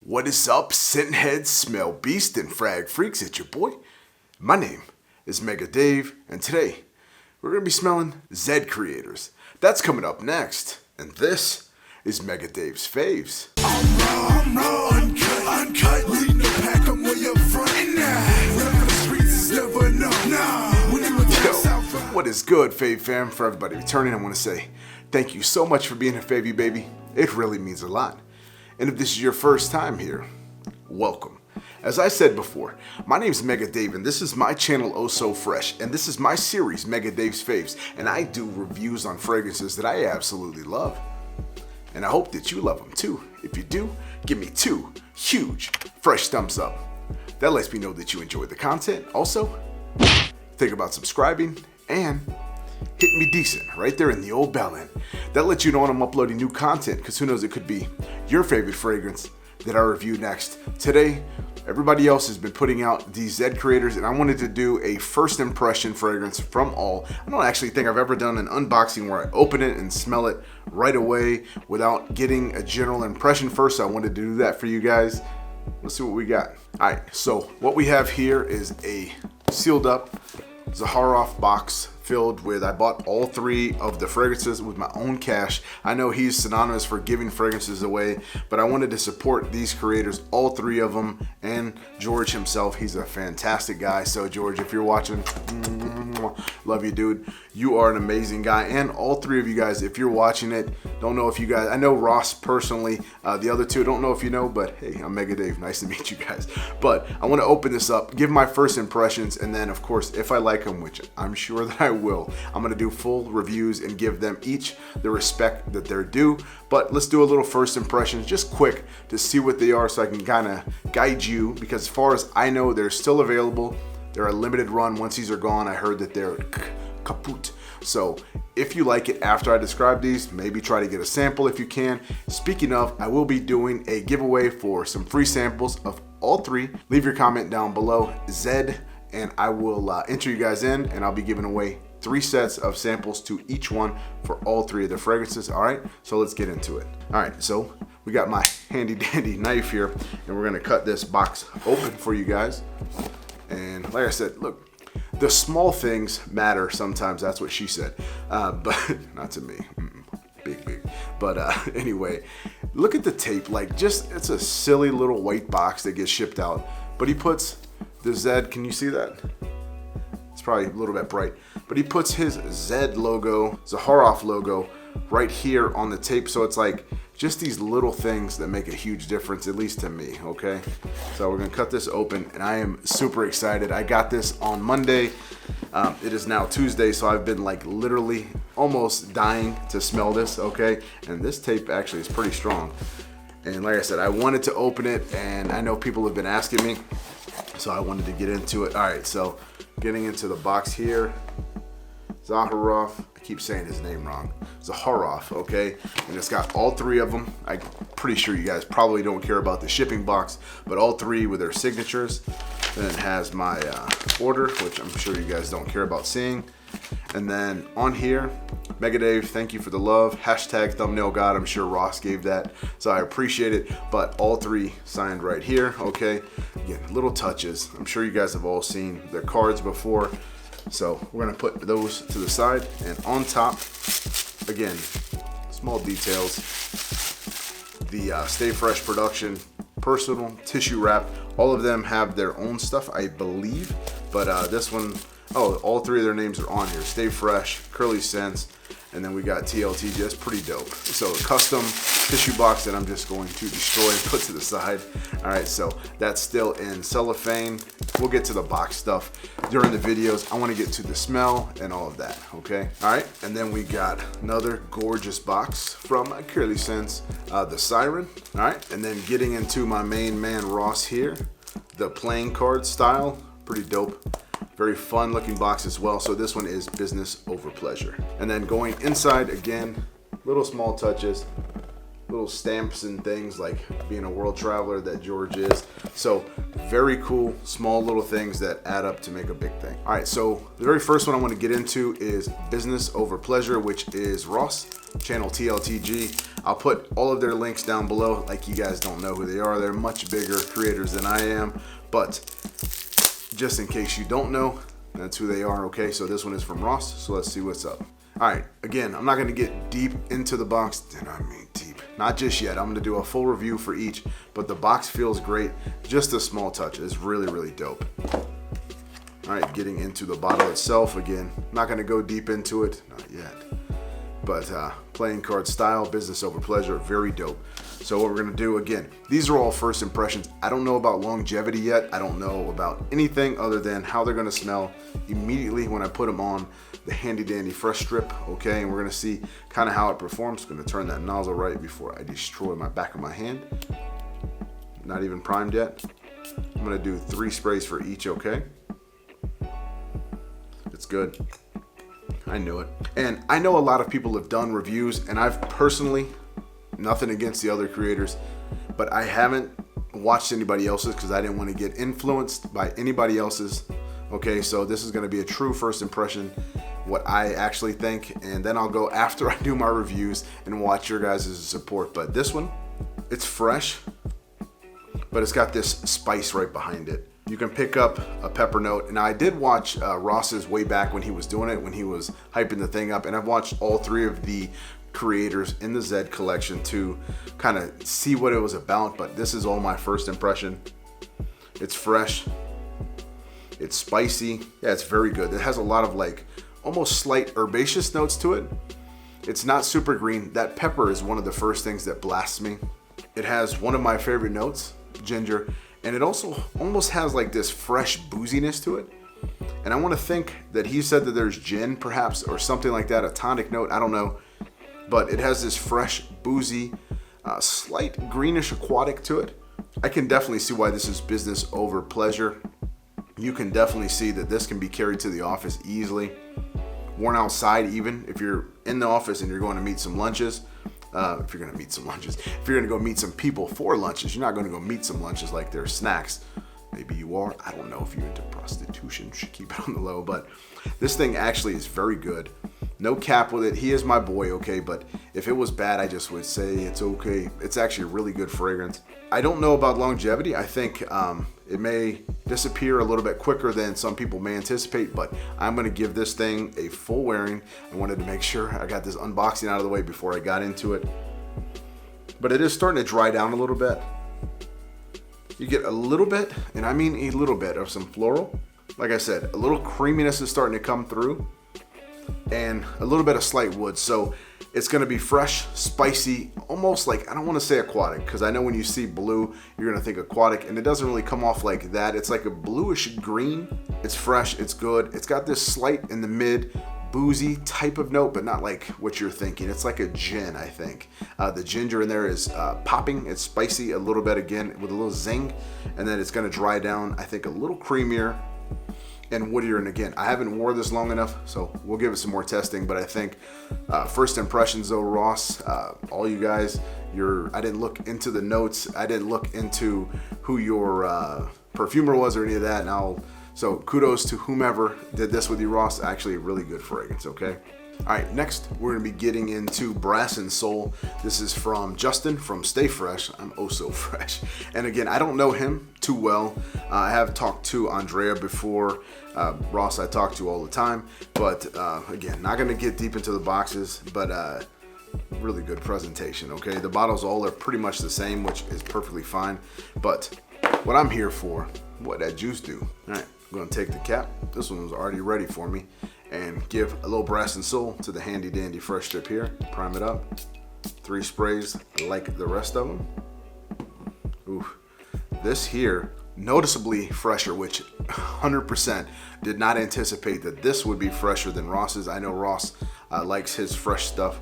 What is up, scent heads, smell beast, and frag freaks? It's your boy. My name is Mega Dave, and today we're going to be smelling Zed creators. That's coming up next, and this is Mega Dave's faves. I'm raw, uncut, leading the pack, I'm way up front. And now, wherever the streets is never enough. When you were down south. What is good, Fave fam? For everybody returning, I want to say thank you so much for being a Favy baby. It really means a lot. And if this is your first time here, welcome. As I said before, my name is Mega Dave, and this is my channel Eau So Fraiche, and this is my series Mega Dave's Faves, and I do reviews on fragrances that I absolutely love. And I hope that you love them too. If you do, give me 2 huge fresh thumbs up. That lets me know that you enjoy the content. Also, think about subscribing and hitting me decent right there in the old bell end. That lets you know when I'm uploading new content, because who knows, it could be your favorite fragrance that I review next. Today, everybody else has been putting out these Zed creators, and I wanted to do a first impression fragrance from all. I don't actually think I've ever done an unboxing where I open it and smell it right away without getting a general impression first. So I wanted to do that for you guys. Let's see what we got. All right, so what we have here is a sealed up Zaharoff box filled with, I bought all 3 of the fragrances with my own cash. I know he's synonymous for giving fragrances away, but I wanted to support these creators, all 3 of them, and George himself. He's a fantastic guy. So George, if you're watching, love you, dude. You are an amazing guy. And all 3 of you guys, if you're watching it, don't know if you guys, I know Ross personally, the other 2, don't know if you know, but hey, I'm Mega Dave. Nice to meet you guys. But I want to open this up, give my first impressions, and then of course, if I like them, which I'm sure that I will, I'm going to do full reviews and give them each the respect that they're due. But let's do a little first impressions, just quick, to see what they are so I can kind of guide you, because as far as I know, they're still available. They're a limited run. Once these are gone, I heard that they're kaput. So if you like it after I describe these, maybe try to get a sample if you can. Speaking of, I will be doing a giveaway for some free samples of all 3. Leave your comment down below, Zed, and I will enter you guys in, and I'll be giving away 3 sets of samples to each one for all 3 of the fragrances. All right, so let's get into it. All right, so we got my handy dandy knife here, and we're gonna cut this box open for you guys. And like I said, look, the small things matter sometimes. That's what she said, but not to me. Big. But anyway, look at the tape. Like, just, it's a silly little white box that gets shipped out, but he puts the Zed, can you see that? It's probably a little bit bright, but he puts his Zed logo, Zaharoff logo, right here on the tape. So it's like just these little things that make a huge difference, at least to me, okay? So we're gonna cut this open, and I am super excited. I got this on Monday. It is now Tuesday, so I've been like literally almost dying to smell this, okay? And this tape actually is pretty strong. And like I said, I wanted to open it, and I know people have been asking me, so I wanted to get into it. All right, so getting into the box here, Zaharoff, I keep saying his name wrong, Zaharoff, okay? And it's got all 3 of them. I'm pretty sure you guys probably don't care about the shipping box, but all 3 with their signatures. Then it has my order, which I'm sure you guys don't care about seeing. And then on here, Mega Dave, thank you for the love. Hashtag thumbnail god, I'm sure Ross gave that, so I appreciate it. But all 3 signed right here, okay? Again, little touches. I'm sure you guys have all seen their cards before. So we're gonna put those to the side, and on top, again, small details, the Stay Fresh production personal tissue wrap. All of them have their own stuff, I believe, but this one, oh, all 3 of their names are on here. Stay Fresh, Curly Scents, and then we got TLTG. That's pretty dope. So a custom tissue box that I'm just going to destroy and put to the side. All right, so that's still in cellophane. We'll get to the box stuff during the videos. I want to get to the smell and all of that, okay? All right, and then we got another gorgeous box from Curly Scents, the Siren. All right, and then getting into my main man Ross here, the playing card style, pretty dope. Very fun looking box as well. So this one is business over pleasure. And then going inside again, little small touches. little stamps and things, like being a world traveler that George is. So very cool, small little things that add up to make a big thing. All right, so the very first one I want to get into is Business Over Pleasure, which is Ross, channel TLTG. I'll put all of their links down below. Like, you guys don't know who they are. They're much bigger creators than I am, but just in case you don't know, that's who they are, okay? So this one is from Ross, so let's see what's up. All right, again, I'm not gonna get deep into the box, and I mean deep, not just yet. I'm gonna do a full review for each, but the box feels great. Just a small touch, it's really, really dope. All right, getting into the bottle itself, again, not gonna go deep into it, not yet. But playing card style, Business Over Pleasure, very dope. So what we're gonna do, again, these are all first impressions. I don't know about longevity yet. I don't know about anything other than how they're gonna smell immediately when I put them on the handy dandy fresh strip, okay? And we're gonna see kind of how it performs. Gonna turn that nozzle right before I destroy my back of my hand. Not even primed yet. I'm gonna do 3 sprays for each, okay? It's good. I knew it. And I know a lot of people have done reviews, and I've personally, nothing against the other creators, but I haven't watched anybody else's because I didn't want to get influenced by anybody else's. Okay, so this is going to be a true first impression, what I actually think, and then I'll go after I do my reviews and watch your guys' support. But this one, it's fresh, but it's got this spice right behind it. You can pick up a pepper note, and I did watch Ross's way back when he was doing it, when he was hyping the thing up, and I've watched all 3 of the creators in the Zed collection to kind of see what it was about, but this is all my first impression. It's fresh, it's spicy, yeah, it's very good. It has a lot of like almost slight herbaceous notes to it. It's not super green. That pepper is one of the first things that blasts me. It has one of my favorite notes, ginger, and it also almost has like this fresh booziness to it. And I want to think that he said that there's gin perhaps or something like that, a tonic note, I don't know. But it has this fresh, boozy, slight greenish aquatic to it. I can definitely see why this is Business Over Pleasure. You can definitely see that this can be carried to the office easily. Worn outside even, if you're in the office and you're going to meet some lunches. If you're going to meet some lunches. If you're going to go meet some people for lunches, you're not going to go meet some lunches like they're snacks. Maybe you are. I don't know if you're into prostitution. You should keep it on the low. But this thing actually is very good. No cap with it. He is my boy, okay? But if it was bad, I just would say it's okay. It's actually a really good fragrance. I don't know about longevity. I think it may disappear a little bit quicker than some people may anticipate, but I'm going to give this thing a full wearing. I wanted to make sure I got this unboxing out of the way before I got into it. But it is starting to dry down a little bit. You get a little bit, and I mean a little bit, of some floral. Like I said, a little creaminess is starting to come through, and a little bit of slight wood. So it's going to be fresh, spicy, almost like, I don't want to say aquatic, because I know when you see blue, you're going to think aquatic, and it doesn't really come off like that. It's like a bluish green. It's fresh, it's good. It's got this slight in the mid, boozy type of note, but not like what you're thinking. It's like a gin, I think. The ginger in there is popping. It's spicy a little bit again with a little zing, and then it's going to dry down, I think, a little creamier and woodier. And again, I haven't wore this long enough, so we'll give it some more testing. But I think first impressions though, Ross, all you guys, I didn't look into the notes. I didn't look into who your perfumer was or any of that. So kudos to whomever did this with you, Ross. Actually a really good fragrance, okay? All right, next we're gonna be getting into Brass and Soul. This is from Justin from Stay Fresh. I'm oh so fresh. And again, I don't know him too well. I have talked to Andrea before. Ross I talk to all the time. But again, not gonna get deep into the boxes, but really good presentation, okay? The bottles all are pretty much the same, which is perfectly fine. But what I'm here for, what that juice do. All right, I'm gonna take the cap. This one was already ready for me. And give a little Brass and Soul to the handy dandy fresh strip here. Prime it up. 3 sprays like the rest of them. Ooh. This here, noticeably fresher, which 100% did not anticipate that this would be fresher than Ross's. I know Ross likes his fresh stuff.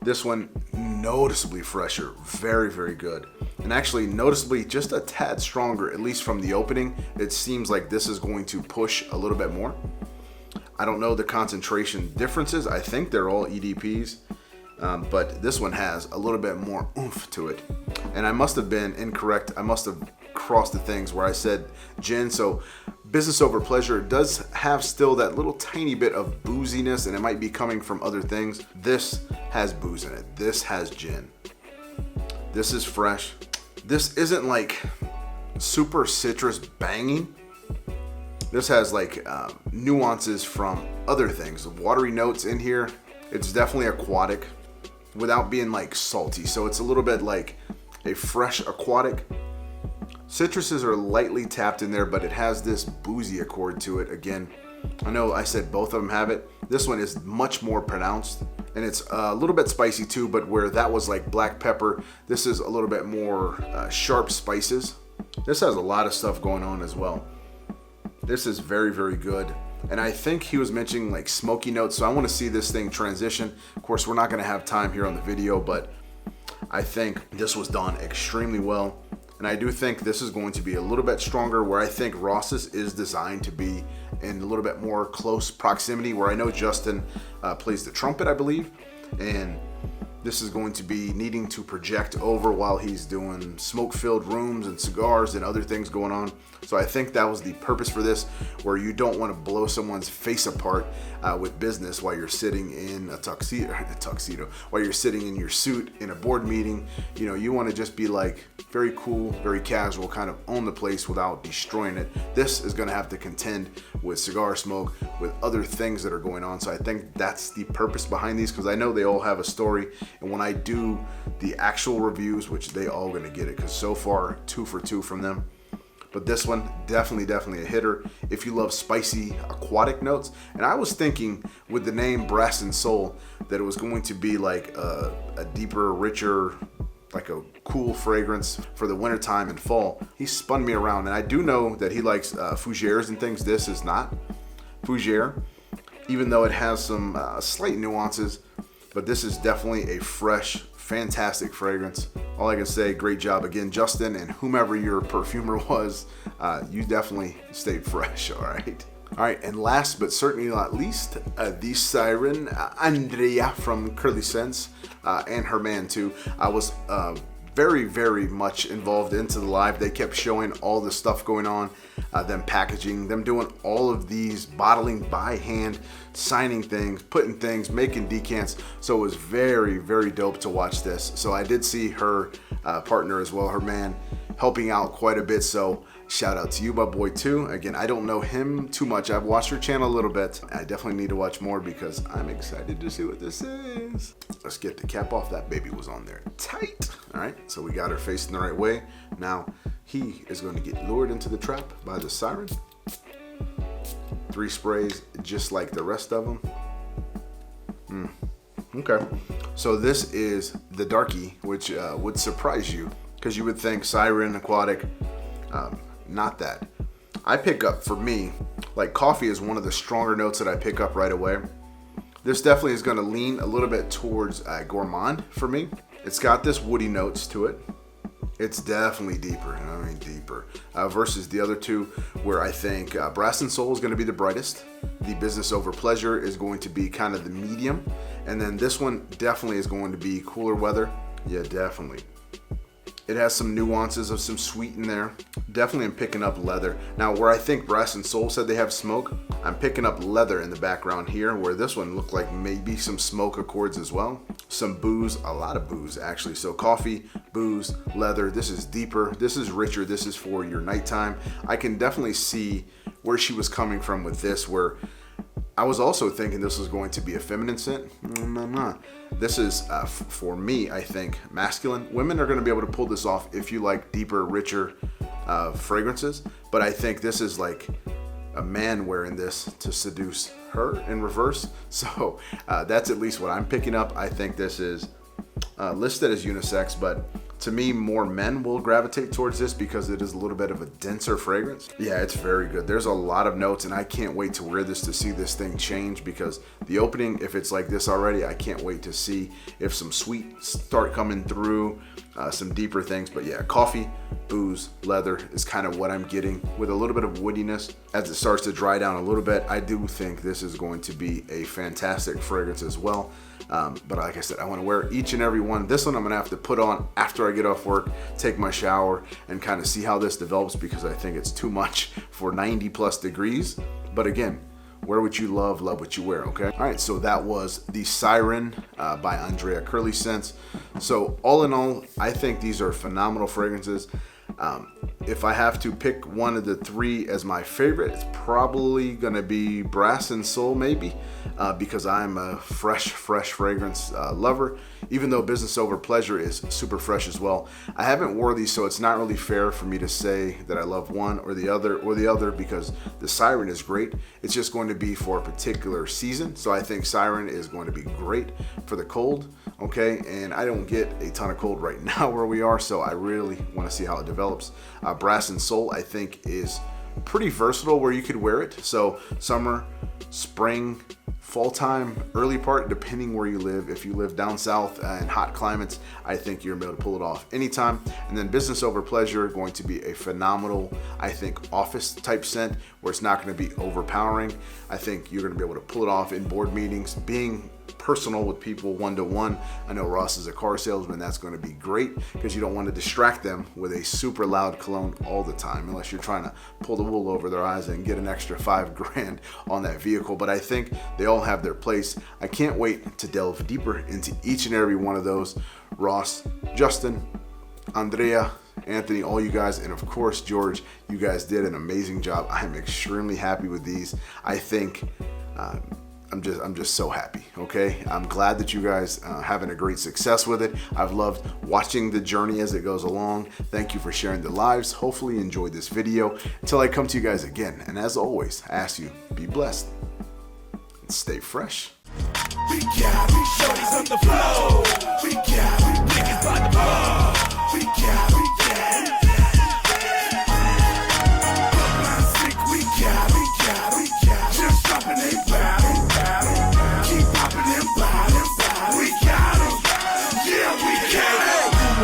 This one, noticeably fresher. Very, very good. And actually, noticeably just a tad stronger, at least from the opening. It seems like this is going to push a little bit more. I don't know the concentration differences. I think they're all EDPs. but this one has a little bit more oomph to it. And I must have been incorrect. I must have crossed the things where I said gin. So business over pleasure does have still that little tiny bit of booziness, and it might be coming from other things. This has booze in it. This has gin. This is fresh. This isn't like super citrus banging. This has like nuances from other things, watery notes in here. It's definitely aquatic without being like salty. So it's a little bit like a fresh aquatic. Citruses are lightly tapped in there, but it has this boozy accord to it. Again, I know I said both of them have it. This one is much more pronounced, and it's a little bit spicy too, but where that was like black pepper, this is a little bit more sharp spices. This has a lot of stuff going on as well. This is very, very good. And I think he was mentioning like smoky notes, so I want to see this thing transition. Of course, we're not going to have time here on the video, but I think this was done extremely well. And I do think this is going to be a little bit stronger, where I think Ross's is designed to be in a little bit more close proximity, where I know Justin plays the trumpet, I believe. And this is going to be needing to project over while he's doing smoke-filled rooms and cigars and other things going on. So I think that was the purpose for this, where you don't want to blow someone's face apart with business while you're sitting in a tuxedo, while you're sitting in your suit in a board meeting. You know, you want to just be like very cool, very casual, kind of own the place without destroying it. This is going to have to contend with cigar smoke, with other things that are going on. So I think that's the purpose behind these, because I know they all have a story. And when I do the actual reviews, which they all going to get it, because so far 2 for 2 from them. But this one, definitely a hitter if you love spicy aquatic notes. And I was thinking with the name Brass and Soul that it was going to be like a deeper, richer, like a cool fragrance for the wintertime and fall. He spun me around, and I do know that he likes fougères and things. This is not fougère, even though it has some slight nuances. But this is definitely a fresh, fantastic fragrance. All I can say, great job again, Justin, and whomever your perfumer was. You definitely stayed fresh, all right? All right, and last but certainly not least, the Siren, Andrea from Curly Sense, and her man too. I was very much involved into the live. They kept showing all the stuff going on, them packaging, them doing all of these bottling by hand, signing things, putting things, making decants. So it was very dope to watch this. So I did see her partner as well, her man, helping out quite a bit. So shout out to you, my boy, too. Again, I don't know him too much. I've watched her channel a little bit. I definitely need to watch more because I'm excited to see what this is. Let's get the cap off. That baby was on there tight. All right, so we got her facing the right way. Now, he is going to get lured into the trap by the Siren. 3 sprays, just like the rest of them. Okay, so this is the darkie, which would surprise you because you would think Siren, aquatic. Not that. I pick up, for me, like coffee is one of the stronger notes that I pick up right away. This definitely is going to lean a little bit towards gourmand for me. It's got this woody notes to it. It's definitely deeper, deeper, versus the other two, where I think Brass and Soul is going to be the brightest. The Business Over Pleasure is going to be kind of the medium. And then this one definitely is going to be cooler weather. Yeah, definitely. It has some nuances of some sweet in there. Definitely am picking up leather. Now, where I think Brass and Soul said they have smoke, I'm picking up leather in the background here, where this one looked like maybe some smoke accords as well. Some booze, a lot of booze actually. So coffee, booze, leather. This is deeper. This is richer. This is for your nighttime. I can definitely see where she was coming from with this, where I was also thinking this was going to be a feminine scent. This is, for me, I think, masculine. Women are going to be able to pull this off if you like deeper, richer fragrances. But I think this is like a man wearing this to seduce her in reverse. So that's at least what I'm picking up. I think this is listed as unisex, but to me, more men will gravitate towards this because it is a little bit of a denser fragrance. Yeah, it's very good. There's a lot of notes, and I can't wait to wear this to see this thing change, because the opening, if it's like this already, I can't wait to see if some sweet start coming through, some deeper things. But yeah, coffee, booze, leather is kind of what I'm getting, with a little bit of woodiness. As it starts to dry down a little bit, I do think this is going to be a fantastic fragrance as well. But like I said, I want to wear each and every one. This one I'm going to have to put on after I get off work, take my shower, and kind of see how this develops, because I think it's too much for 90 plus degrees. But again, wear what you love what you wear, okay? All right, so that was the Siren by Andrea Curly Scents. So all in all, I think these are phenomenal fragrances. If I have to pick one of the three as my favorite, it's probably gonna be Brass and Soul, maybe, because I'm a fresh fragrance lover, even though Business Over Pleasure is super fresh as well. I haven't wore these, so it's not really fair for me to say that I love one or the other, because the Siren is great. It's just going to be for a particular season. So I think Siren is going to be great for the cold, okay? And I don't get a ton of cold right now where we are, so I really want to see how it develops. Brass and Soul, I think, is pretty versatile where you could wear it. So summer, spring, fall time, early part, depending where you live. If you live down south in hot climates, I think you're gonna be able to pull it off anytime. And then Business Over Pleasure, going to be a phenomenal, I think, office type scent where it's not gonna be overpowering. I think you're gonna be able to pull it off in board meetings, being personal with people one-to-one. I know Ross is a car salesman. That's going to be great, because you don't want to distract them with a super loud cologne all the time, unless you're trying to pull the wool over their eyes and get an extra $5 grand on that vehicle. But I think they all have their place. I can't wait to delve deeper into each and every one of those. Ross, Justin, Andrea, Anthony, all you guys, and of course George, you guys did an amazing job. I'm extremely happy with these. I think I'm just so happy, okay? I'm glad that you guys having a great success with it. I've loved watching the journey as it goes along. Thank you for sharing the lives. Hopefully you enjoyed this video. Until I come to you guys again, and as always, I ask you, be blessed and stay fresh. We got shorties on the floor. We got niggas by the bar.